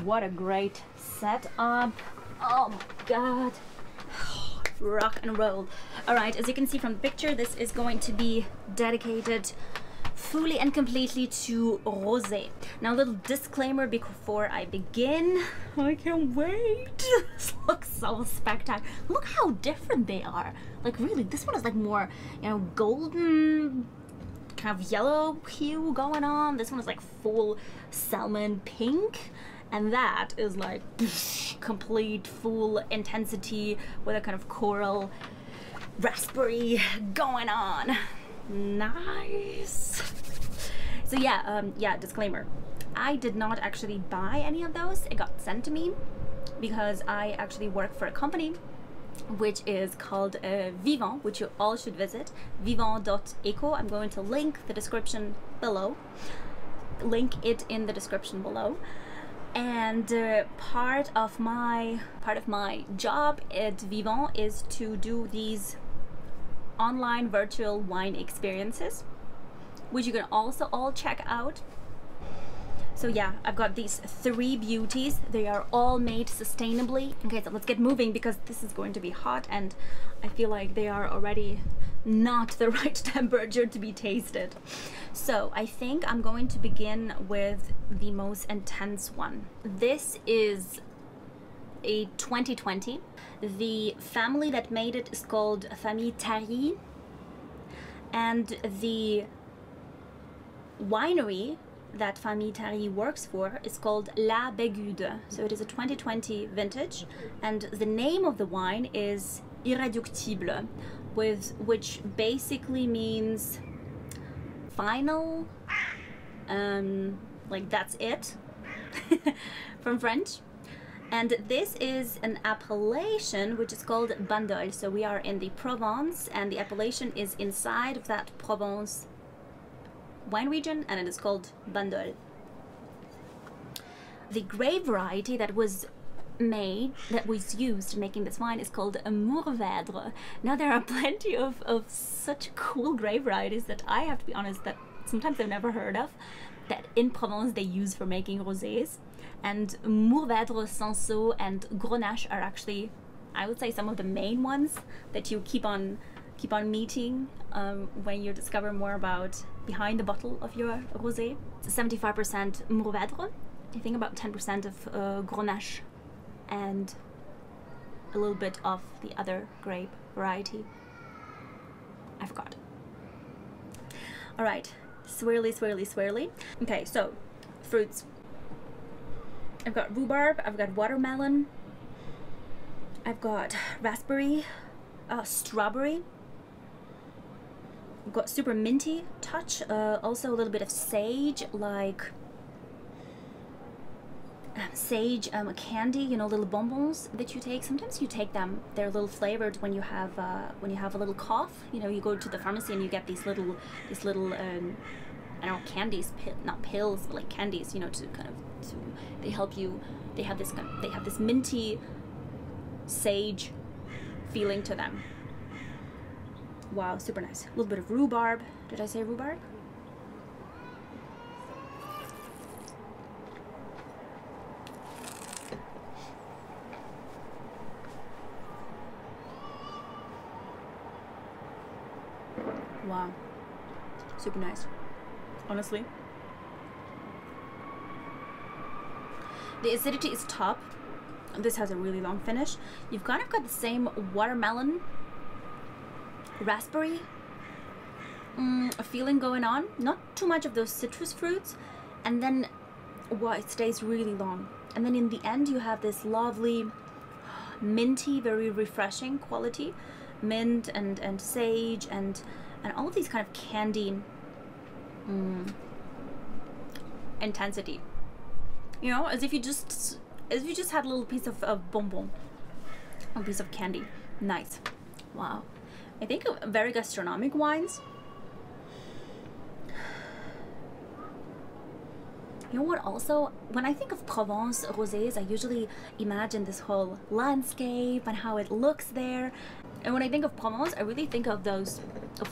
what a great setup. Oh my god. Rock and roll. All right, as you can see from the picture, this is going to be dedicated fully and completely to rosé. Now, a little disclaimer before I begin. I can't wait. This looks so spectacular. Look how different they are. Like, really, this one is like more, you know, golden, kind of yellow hue going on. This one is like full salmon pink. And that is like complete full intensity with a kind of coral raspberry going on. Nice. So yeah, disclaimer. I did not actually buy any of those. It got sent to me because I actually work for a company which is called VIVANT, which you all should visit. VIVANT.eco. I'm going to link the description below. Link it in the description below. And part of my job at VIVANT is to do these online virtual wine experiences, which you can also all check out. So yeah, I've got these 3 beauties. They are all made sustainably. Okay, so let's get moving because this is going to be hot and I feel like they are already not the right temperature to be tasted. So I think I'm going to begin with the most intense one. This is a 2020. The family that made it is called Famille Tari, and the winery that Famille Tari works for is called La Bégude. So it is a 2020 vintage, and the name of the wine is Irréductible, which basically means final, like that's it from French. And this is an appellation which is called Bandol. So we are in the Provence, and the appellation is inside of that Provence wine region, and it is called Bandol. The grape variety that was used making this wine is called a Mourvèdre. Now, there are plenty of such cool grape varieties that I have to be honest that sometimes I've never heard of, that in Provence they use for making rosés. And Mourvèdre, Cinsault and Grenache are actually, I would say, some of the main ones that you keep on meeting when you discover more about behind the bottle of your rosé. It's 75% Mourvèdre, I think about 10% of Grenache, and a little bit of the other grape variety. I forgot. All right, swirly, swirly, swirly. Okay, so fruits. I've got rhubarb, I've got watermelon, I've got raspberry, strawberry, I've got super minty touch, also a little bit of sage, like sage candy, you know, little bonbons that you take. Sometimes you take them, they're a little flavored when you have a little cough. You know, you go to the pharmacy and you get these little I don't know, candies, not pills, but like candies, you know, they help you. They have this minty sage feeling to them. Wow, super nice. A little bit of rhubarb. Did I say rhubarb? Wow, super nice, honestly. The acidity is top. This has a really long finish. You've kind of got the same watermelon, raspberry feeling going on. Not too much of those citrus fruits, and then wow, it stays really long. And then in the end, you have this lovely minty, very refreshing quality, mint and sage and all of these kind of candy intensity. You know, as if you just had a little piece of bonbon, a piece of candy. Nice. Wow. I think very gastronomic wines. You know what, also, when I think of Provence rosés, I usually imagine this whole landscape and how it looks there. And when I think of Provence, I really think of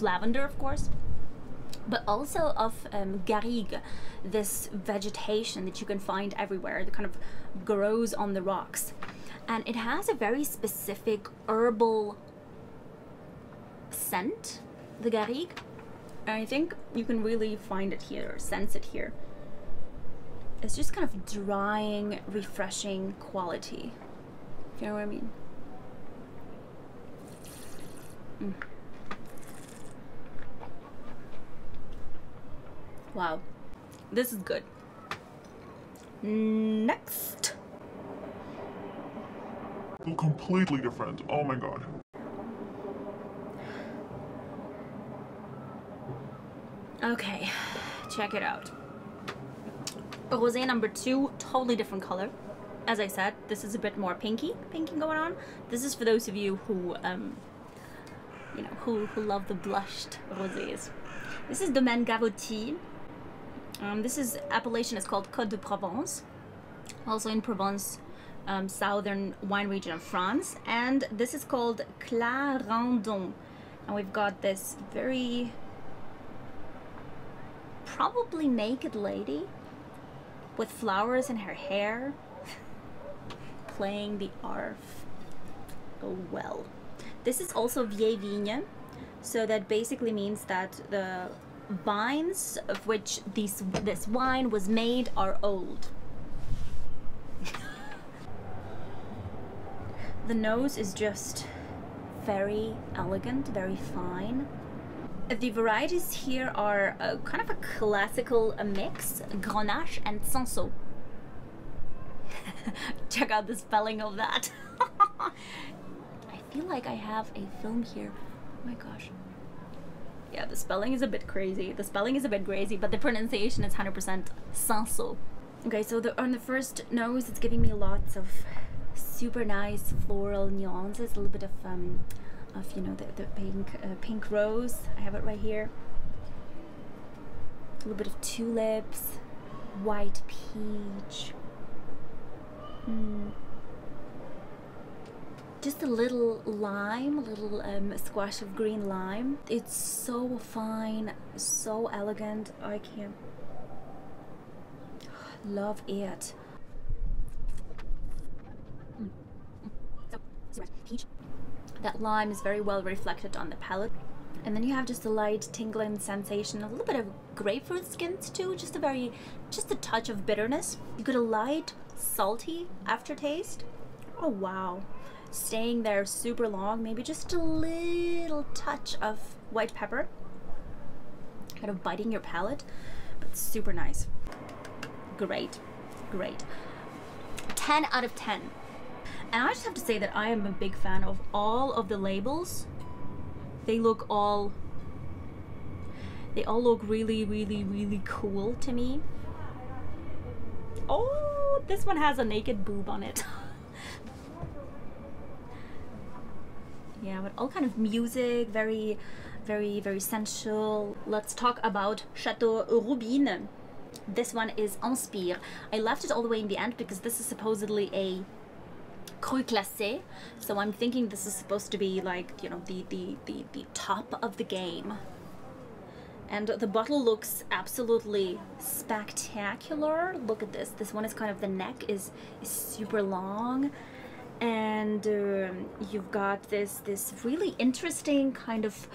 lavender, of course. but also of garrigue, this vegetation that you can find everywhere that kind of grows on the rocks. And it has a very specific herbal scent, the garrigue. And I think you can really find it here, or sense it here. It's just kind of drying, refreshing quality. If you know what I mean? Mm. Wow, this is good. Next. Completely different. Oh my god. Okay, check it out. Rosé number 2, totally different color. As I said, this is a bit more pinky going on. This is for those of you who, you know, who love the blushed rosés. This is Domaine Gavoty. This is appellation is called Côtes de Provence, also in Provence, southern wine region of France. And this is called Clarendon. And we've got this very probably naked lady with flowers in her hair playing the harp. Oh well. This is also vieille vigne, so that basically means that the vines of which this wine was made are old. The nose is just very elegant, very fine. The varieties here are kind of a classical mix, Grenache and Cinsault. Check out the spelling of that. I feel like I have a film here. Oh my gosh. Yeah, the spelling is a bit crazy. The spelling is a bit crazy, but the pronunciation is 100% Cinsault. Okay, so on the first nose, it's giving me lots of super nice floral nuances, a little bit of you know, the pink rose. I have it right here. A little bit of tulips, white peach. Just a little lime, a little squash of green lime. It's so fine, so elegant. I can't. Love it. Peach. That lime is very well reflected on the palate. And then you have just a light tingling sensation, a little bit of grapefruit skins too, just a touch of bitterness. You get a light, salty aftertaste. Oh wow. Staying there super long, maybe just a little touch of white pepper. Kind of biting your palate, but super nice. Great, great. 10 out of 10. And I just have to say that I am a big fan of all of the labels. They all look really, really, really cool to me. Oh, this one has a naked boob on it. Yeah, but all kind of music, very, very, very sensual. Let's talk about Château Roubine. This one is Inspire. I left it all the way in the end because this is supposedly a cru classé, so I'm thinking this is supposed to be like, you know, the top of the game. And the bottle looks absolutely spectacular. Look at this. This one is kind of, the neck is super long, and you've got this really interesting kind of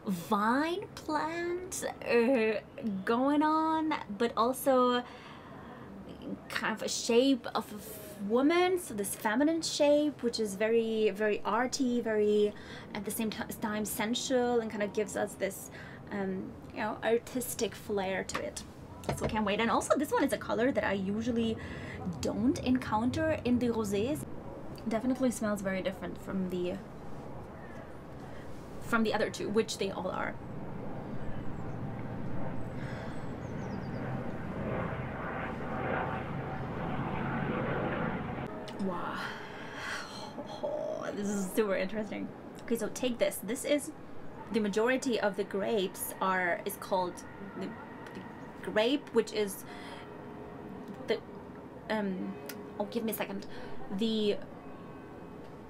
vine plant going on, but also kind of a shape of a woman, so this feminine shape, which is very, very arty, very at the same time sensual, and kind of gives us this you know, artistic flair to it. So can't wait. And also this one is a color that I usually don't encounter in the rosés. Definitely smells very different from the other two, which they all are. Wow. Oh, this is super interesting. Okay, so take this. This is, the majority of the grapes is called the grape, which is the oh, give me a second. The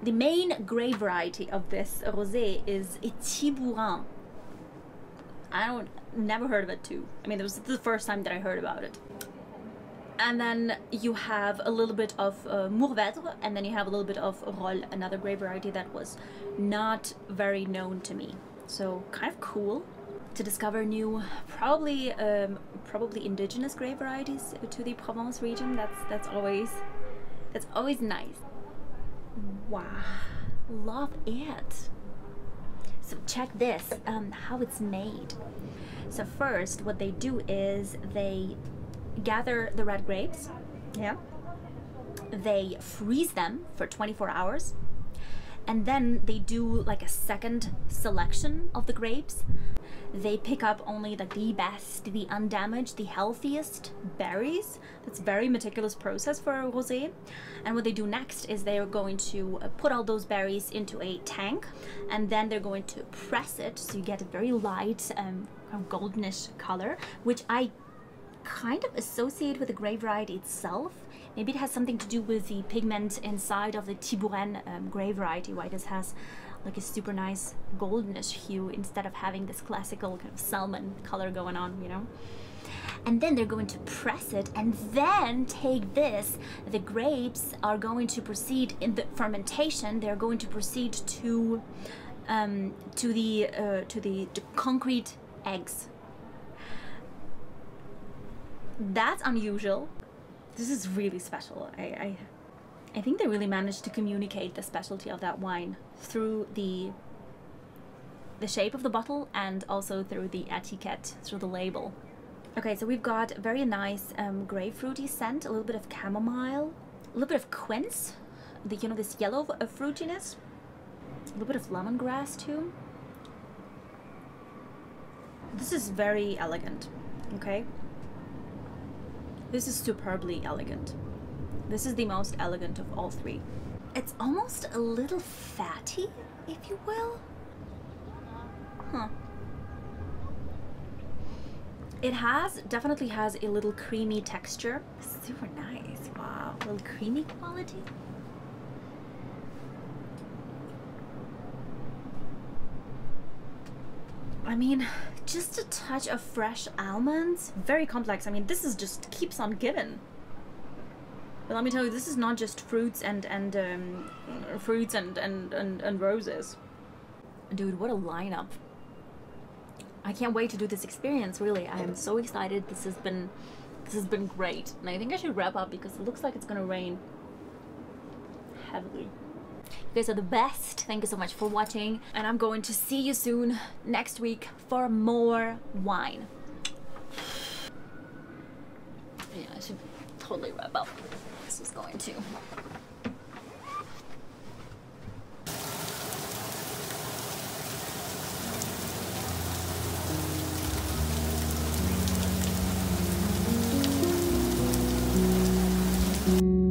main grape variety of this rosé is Tibourin. never heard of it too. I mean, it was the first time that I heard about it. And then you have a little bit of Mourvèdre, and then you have a little bit of Rolle, another grape variety that was not very known to me. So kind of cool to discover new, probably indigenous grape varieties to the Provence region. That's always nice. Wow, love it. So check this, how it's made. So first, what they do is they gather the red grapes, yeah. They freeze them for 24 hours, and then they do like a second selection of the grapes. They pick up only like the best, the undamaged, the healthiest berries. That's a very meticulous process for a rosé. And what they do next is they are going to put all those berries into a tank, and then they're going to press it so you get a very light goldenish color, which I kind of associate with the grape variety itself. Maybe it has something to do with the pigment inside of the Tibourène grape variety, why this has like a super nice goldenish hue instead of having this classical kind of salmon color going on, you know. And then they're going to press it and then take this. The grapes are going to proceed in the fermentation. They're going to proceed to the concrete eggs. That's unusual. This is really special. I think they really managed to communicate the specialty of that wine through the shape of the bottle and also through the etiquette, through the label. Okay, so we've got a very nice grapefruity scent, a little bit of chamomile, a little bit of quince, you know, this yellow fruitiness, a little bit of lemongrass too. This is very elegant, okay? This is superbly elegant. This is the most elegant of all three. It's almost a little fatty, if you will. Huh. It definitely has a little creamy texture. Super nice, wow. A little creamy quality. I mean, just a touch of fresh almonds. Very complex. I mean, this is just keeps on giving. But let me tell you, this is not just fruits and roses. Dude, what a lineup. I can't wait to do this experience, really. I am so excited. This has been great. And I think I should wrap up because it looks like it's gonna rain heavily. You guys are the best. Thank you so much for watching. And I'm going to see you soon next week for more wine. Yeah, I should totally wrap up. This is going to. Thank you.